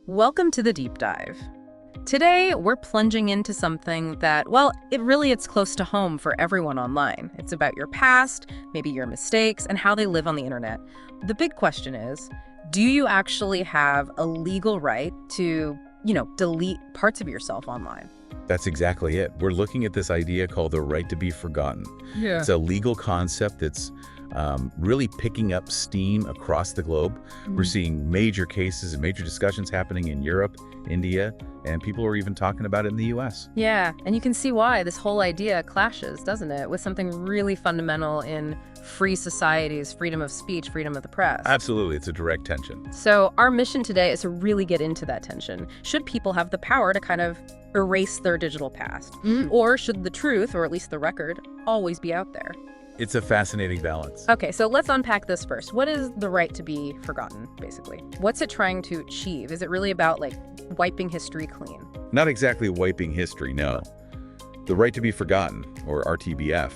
Welcome to the Deep Dive. Today, we're plunging into something that, well, it's close to home for everyone online. It's about your past, maybe your mistakes, and how they live on the internet. The big question is, do you actually have a legal right to, delete parts of yourself online? That's exactly it. We're looking at this idea called the right to be forgotten. Yeah. It's a legal concept that's really picking up steam across the globe. We're seeing major cases and major discussions happening in Europe, India, and people are even talking about it in the US. Yeah, and you can see why this whole idea clashes, doesn't it, with something really fundamental in free societies, freedom of speech, freedom of the press. Absolutely, it's a direct tension. So our mission today is to really get into that tension. Should people have the power to kind of erase their digital past? Or should the truth, or at least the record, always be out there? It's a fascinating balance. Okay, so let's unpack this first. What is the right to be forgotten, basically? What's it trying to achieve? Is it really about, wiping history clean? Not exactly wiping history, no. The right to be forgotten, or RTBF,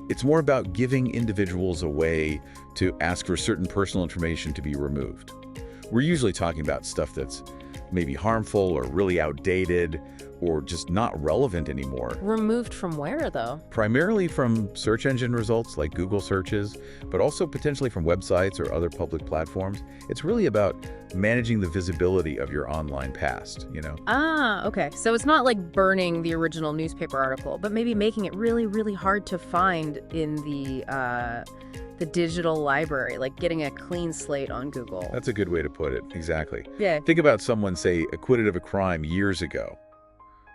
it's more about giving individuals a way to ask for certain personal information to be removed. We're usually talking about stuff that's maybe harmful or really outdated or just not relevant anymore. Removed from where, though? Primarily from search engine results like Google searches, but also potentially from websites or other public platforms. It's really about managing the visibility of your online past, Ah, okay. So it's not like burning the original newspaper article, but maybe making it really, really hard to find in the digital library, like getting a clean slate on Google. That's a good way to put it, exactly. Yeah. Think about someone, say, acquitted of a crime years ago.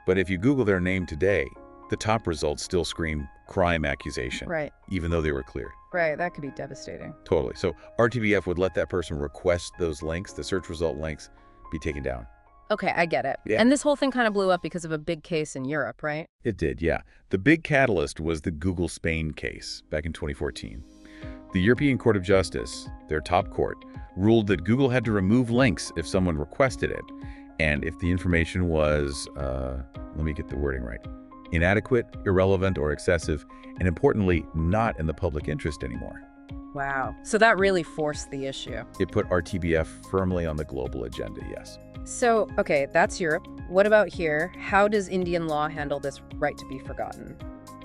But if you Google their name today, the top results still scream crime accusation, Right. even though they were cleared. Right, that could be devastating. Totally. So RTBF would let that person request those links, the search result links, be taken down. Okay, I get it. Yeah. And this whole thing kind of blew up because of a big case in Europe, right? It did, yeah. The big catalyst was the Google Spain case back in 2014. The European Court of Justice, their top court, ruled that Google had to remove links if someone requested it, and if the information was, let me get the wording right, inadequate, irrelevant, or excessive, and importantly, not in the public interest anymore. Wow. So that really forced the issue. It put RTBF firmly on the global agenda, yes. So, okay, that's Europe. What about here? How does Indian law handle this right to be forgotten?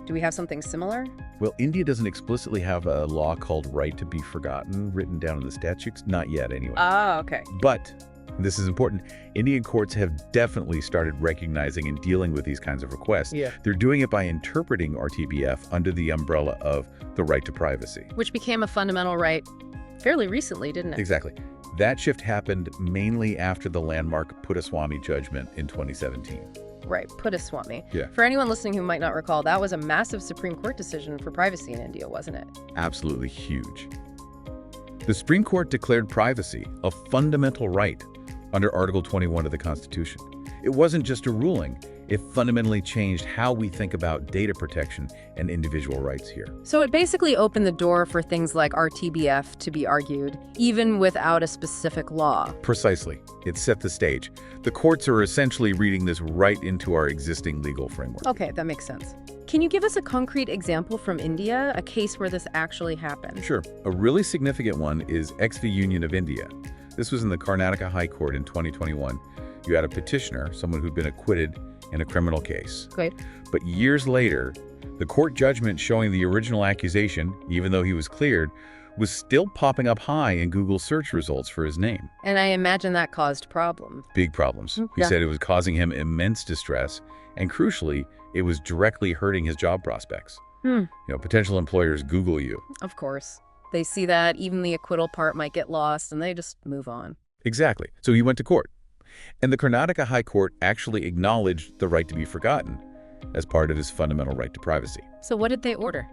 Do we have something similar? Well, India doesn't explicitly have a law called right to be forgotten written down in the statutes, not yet anyway. Oh, okay. But, this is important, Indian courts have definitely started recognizing and dealing with these kinds of requests. Yeah. They're doing it by interpreting RTBF under the umbrella of the right to privacy. Which became a fundamental right fairly recently, didn't it? Exactly. That shift happened mainly after the landmark Puttaswamy judgment in 2017. Right, Puttaswamy. Yeah. For anyone listening who might not recall, that was a massive Supreme Court decision for privacy in India, wasn't it? Absolutely huge. The Supreme Court declared privacy a fundamental right under Article 21 of the Constitution. It wasn't just a ruling, it fundamentally changed how we think about data protection and individual rights here. So it basically opened the door for things like RTBF to be argued, even without a specific law. Precisely. It set the stage. The courts are essentially reading this right into our existing legal framework. Okay, that makes sense. Can you give us a concrete example from India, a case where this actually happened? Sure. A really significant one is X v. Union of India. This was in the Karnataka High Court in 2021. You had a petitioner, someone who'd been acquitted in a criminal case. Great. But years later, the court judgment showing the original accusation, even though he was cleared, was still popping up high in Google search results for his name. And I imagine that caused problems. Big problems. He Yeah. said it was causing him immense distress, and crucially, it was directly hurting his job prospects. Potential employers Google you. Of course. They see that, even the acquittal part might get lost, and they just move on. Exactly. So he went to court. And the Karnataka High Court actually acknowledged the right to be forgotten as part of his fundamental right to privacy. So what did they order?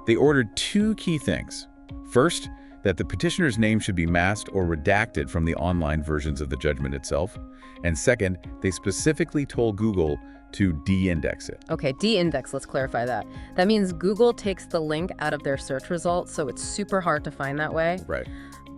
They ordered two key things. First, that the petitioner's name should be masked or redacted from the online versions of the judgment itself. And second, they specifically told Google to de-index it. Okay, de-index, let's clarify that. That means Google takes the link out of their search results, so it's super hard to find that way. Right.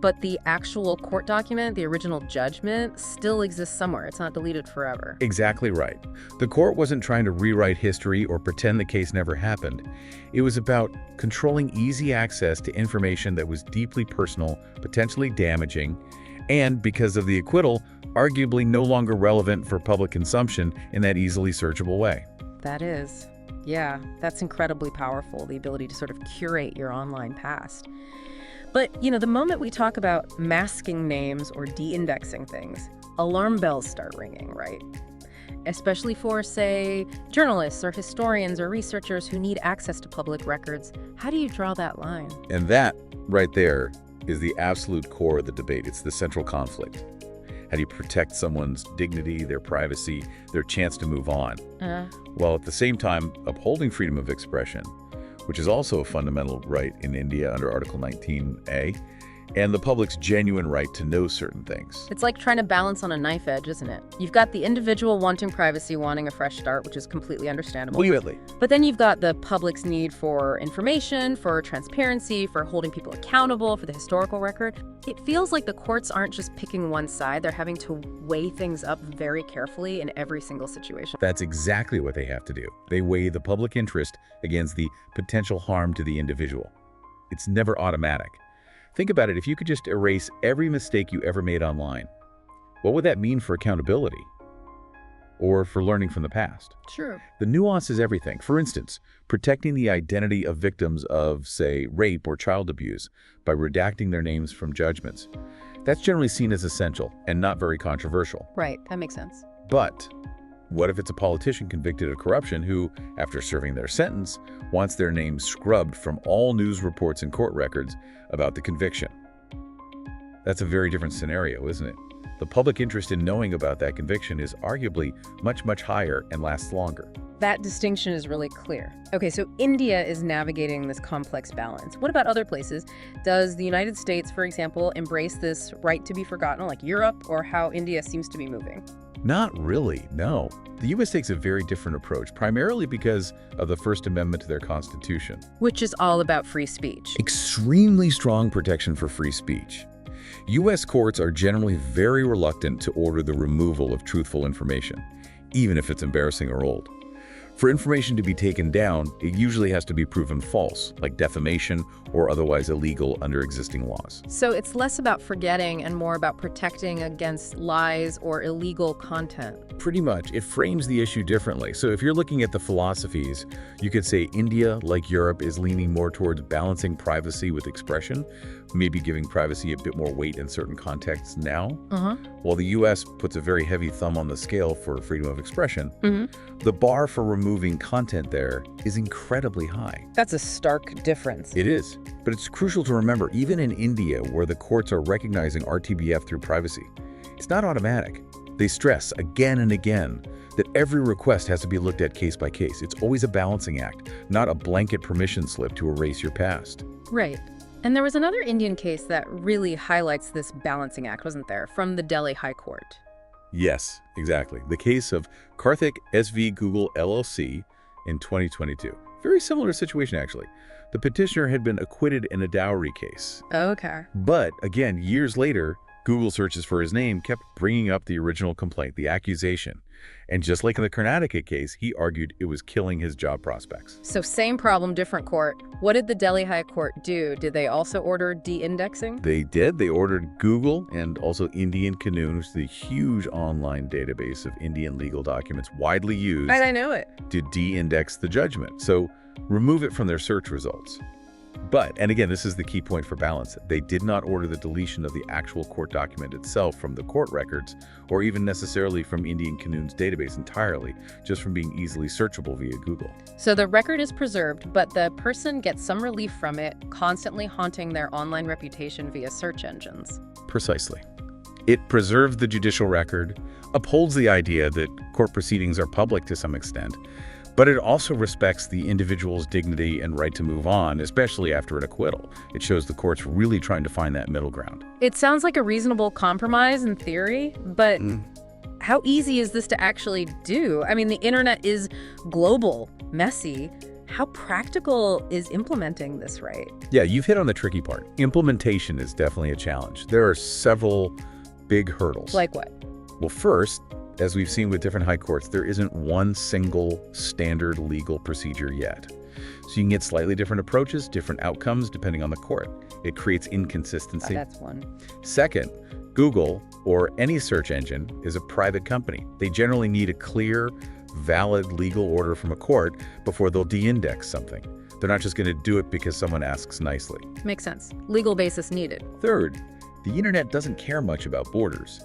But the actual court document, the original judgment, still exists somewhere. It's not deleted forever. Exactly right. The court wasn't trying to rewrite history or pretend the case never happened. It was about controlling easy access to information that was deeply personal, potentially damaging, and because of the acquittal, arguably no longer relevant for public consumption in that easily searchable way. That is. Yeah, that's incredibly powerful, the ability to sort of curate your online past. But, the moment we talk about masking names or de-indexing things, alarm bells start ringing, right? Especially for, say, journalists or historians or researchers who need access to public records. How do you draw that line? And that, right there, is the absolute core of the debate. It's the central conflict. How do you protect someone's dignity, their privacy, their chance to move on, while at the same time upholding freedom of expression, which is also a fundamental right in India under Article 19A, and the public's genuine right to know certain things. It's like trying to balance on a knife edge, isn't it? You've got the individual wanting privacy, wanting a fresh start, which is completely understandable. Completely. But then you've got the public's need for information, for transparency, for holding people accountable, for the historical record. It feels like the courts aren't just picking one side. They're having to weigh things up very carefully in every single situation. That's exactly what they have to do. They weigh the public interest against the potential harm to the individual. It's never automatic. Think about it, if you could just erase every mistake you ever made online, what would that mean for accountability? Or for learning from the past? True. The nuance is everything. For instance, protecting the identity of victims of, say, rape or child abuse by redacting their names from judgments. That's generally seen as essential and not very controversial. Right, that makes sense. But what if it's a politician convicted of corruption who, after serving their sentence, wants their name scrubbed from all news reports and court records about the conviction? That's a very different scenario, isn't it? The public interest in knowing about that conviction is arguably much, much higher and lasts longer. That distinction is really clear. Okay, so India is navigating this complex balance. What about other places? Does the United States, for example, embrace this right to be forgotten like Europe, or how India seems to be moving? Not really, no. The U.S. takes a very different approach, primarily because of the First Amendment to their Constitution. Which is all about free speech. Extremely strong protection for free speech. U.S. courts are generally very reluctant to order the removal of truthful information, even if it's embarrassing or old. For information to be taken down, it usually has to be proven false, like defamation or otherwise illegal under existing laws. So it's less about forgetting and more about protecting against lies or illegal content. Pretty much. It frames the issue differently. So if you're looking at the philosophies, you could say India, like Europe, is leaning more towards balancing privacy with expression, maybe giving privacy a bit more weight in certain contexts now, while the U.S. puts a very heavy thumb on the scale for freedom of expression. The bar for removing content there is incredibly high. That's a stark difference. It is. But it's crucial to remember, even in India, where the courts are recognizing RTBF through privacy, it's not automatic. They stress again and again that every request has to be looked at case by case. It's always a balancing act, not a blanket permission slip to erase your past. Right. And there was another Indian case that really highlights this balancing act, wasn't there, from the Delhi High Court? Yes, exactly. The case of Karthik SV Google LLC in 2022. Very similar situation, actually. The petitioner had been acquitted in a dowry case. Okay. But again, years later, Google searches for his name kept bringing up the original complaint, the accusation. And just like in the Karnataka case, he argued it was killing his job prospects. So same problem, different court. What did the Delhi High Court do? Did they also order de-indexing? They did. They ordered Google and also Indian Canoon, which is the huge online database of Indian legal documents widely used. I know it. To de-index the judgment. So remove it from their search results. But, and again, this is the key point for balance, they did not order the deletion of the actual court document itself from the court records, or even necessarily from Indian Canoon's database entirely, just from being easily searchable via Google. So the record is preserved, but the person gets some relief from it, constantly haunting their online reputation via search engines. Precisely. It preserves the judicial record, upholds the idea that court proceedings are public to some extent, but it also respects the individual's dignity and right to move on, especially after an acquittal. It shows the court's really trying to find that middle ground. It sounds like a reasonable compromise in theory, but how easy is this to actually do? I mean, the internet is global, messy. How practical is implementing this right? Yeah, you've hit on the tricky part. Implementation is definitely a challenge. There are several big hurdles. Like what? Well, first, as we've seen with different high courts, there isn't one single standard legal procedure yet. So you can get slightly different approaches, different outcomes depending on the court. It creates inconsistency. That's one. Second, Google, or any search engine is a private company. They generally need a clear, valid legal order from a court before they'll de-index something. They're not just going to do it because someone asks nicely. Makes sense. Legal basis needed. Third, the internet doesn't care much about borders.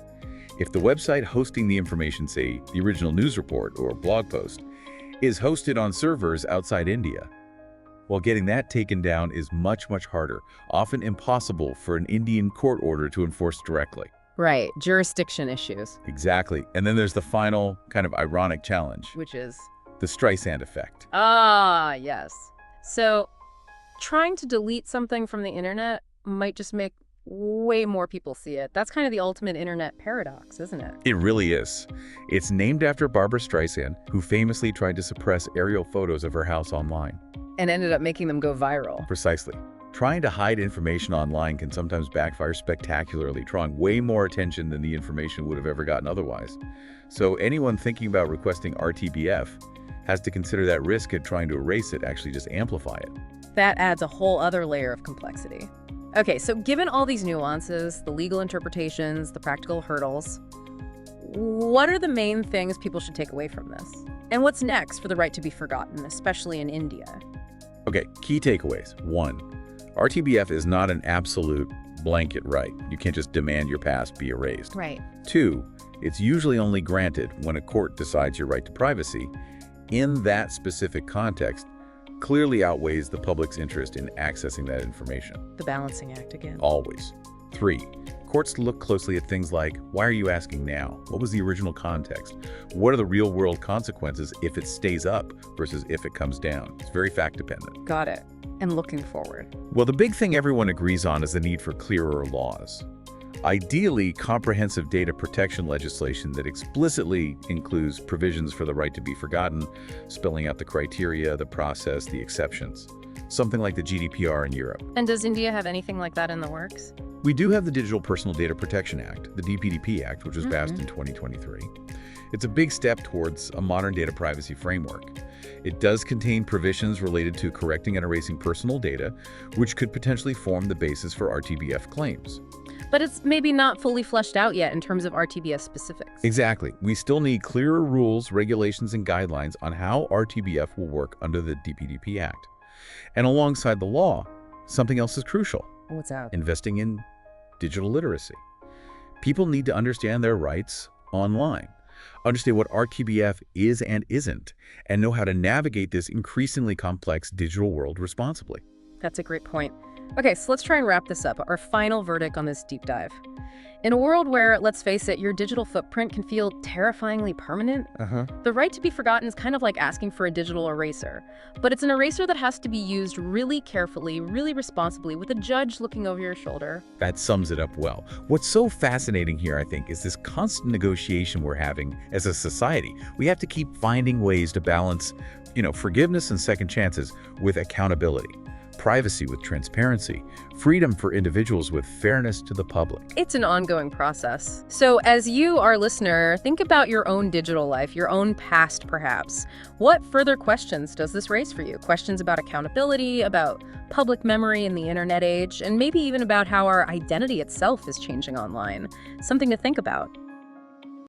If the website hosting the information, say the original news report or blog post, is hosted on servers outside India, well, getting that taken down is much, much harder, often impossible for an Indian court order to enforce directly. Right, jurisdiction issues. Exactly. And then there's the final kind of ironic challenge. Which is? The Streisand effect. Ah, yes. So, trying to delete something from the internet might just make way more people see it. That's kind of the ultimate internet paradox, isn't it? It really is. It's named after Barbara Streisand, who famously tried to suppress aerial photos of her house online. And ended up making them go viral. Precisely. Trying to hide information online can sometimes backfire spectacularly, drawing way more attention than the information would have ever gotten otherwise. So anyone thinking about requesting RTBF has to consider that risk of trying to erase it actually just amplify it. That adds a whole other layer of complexity. Okay, so given all these nuances, the legal interpretations, the practical hurdles, what are the main things people should take away from this? And what's next for the right to be forgotten, especially in India? Okay, key takeaways. 1. RTBF is not an absolute blanket right. You can't just demand your past be erased. Right. 2. It's usually only granted when a court decides your right to privacy. In that specific context, clearly outweighs the public's interest in accessing that information. The balancing act again. Always. 3. Courts look closely at things like, why are you asking now? What was the original context? What are the real-world consequences if it stays up versus if it comes down? It's very fact-dependent. Got it. And looking forward. Well, the big thing everyone agrees on is the need for clearer laws. Ideally, comprehensive data protection legislation that explicitly includes provisions for the right to be forgotten, spelling out the criteria, the process, the exceptions. Something like the GDPR in Europe. And does India have anything like that in the works? We do have the Digital Personal Data Protection Act, the DPDP Act, which was passed in 2023. It's a big step towards a modern data privacy framework. It does contain provisions related to correcting and erasing personal data, which could potentially form the basis for RTBF claims. But it's maybe not fully fleshed out yet in terms of RTBF specifics. Exactly. We still need clearer rules, regulations, and guidelines on how RTBF will work under the DPDP Act. And alongside the law, something else is crucial. What's that? Investing in digital literacy. People need to understand their rights online, understand what RTBF is and isn't, and know how to navigate this increasingly complex digital world responsibly. That's a great point. Okay, so let's try and wrap this up. Our final verdict on this deep dive. In a world where, let's face it, your digital footprint can feel terrifyingly permanent, the right to be forgotten is kind of like asking for a digital eraser. But it's an eraser that has to be used really carefully, really responsibly, with a judge looking over your shoulder. That sums it up well. What's so fascinating here, I think, is this constant negotiation we're having as a society. We have to keep finding ways to balance, forgiveness and second chances with accountability. Privacy with transparency, freedom for individuals with fairness to the public. It's an ongoing process. So as you, our listener, think about your own digital life, your own past perhaps. What further questions does this raise for you? Questions about accountability, about public memory in the internet age, and maybe even about how our identity itself is changing online. Something to think about.